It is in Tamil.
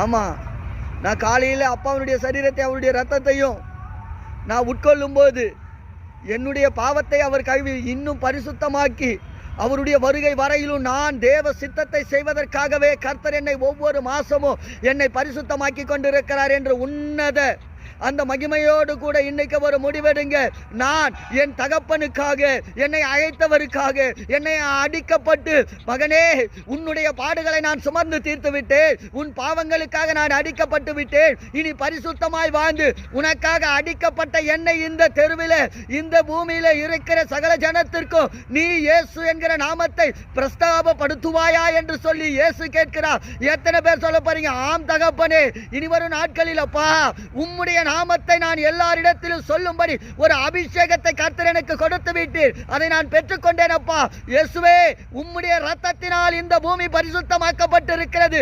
ஆமாம், நான் காலையில் அப்பாவுடைய சரீரத்தை அவருடைய ரத்தத்தையும் நான் உட்கொள்ளும் போது என்னுடைய பாவத்தை அவர் இன்னும் பரிசுத்தமாக்கி அவருடைய வருகை வரையிலும் நான் தேவ சித்தத்தை செய்வதற்காகவே கர்த்தர் என்னை ஒவ்வொரு மாசமும் என்னை பரிசுத்தமாக்கி கொண்டிருக்கிறார் என்று உன்னத அந்த மகிமையோடு கூட இன்னைக்கு ஒரு முடிவெடுங்க. நான் என் தகப்பனுக்காக, என்னை அழைத்தவருக்காக, என்னை அடிக்கப்பட்டு, மகனே உன்னுடைய பாடுகளை நான் சுமந்து தீர்த்து விட்டேன், உன் பாவங்களுக்காக நான் அடிக்கப்பட்டு விட்டேன், இனி பரிசுத்தமாய் வாழ்ந்து உனக்காக அடிக்கப்பட்ட என்னை இந்த தெருவில் இந்த பூமியில இருக்கிற சகல ஜனத்திற்கும் நீ இயேசு என்கிற நாமத்தை பிரஸ்தாபப்படுத்துவாயா என்று சொல்லி இயேசு கேட்கிறார். எத்தனை பேர் சொல்ல போறீங்க? ஆம் தகப்பனே, இனி வரும் நாட்களில் அப்பா உம்முடைய நாமத்தை நான் எல்லாரிடத்திலும் சொல்லும்படி ஒரு அபிஷேகத்தை கர்த்தர் எனக்கு கொடுத்து விட்டீர், அதை நான் பெற்றுக்கொண்டேன் அப்பா. இயேசுவே, உம்முடைய இரத்தத்தினால் இந்த பூமி பரிசுத்தமாக்கப்பட்டிருக்கிறது.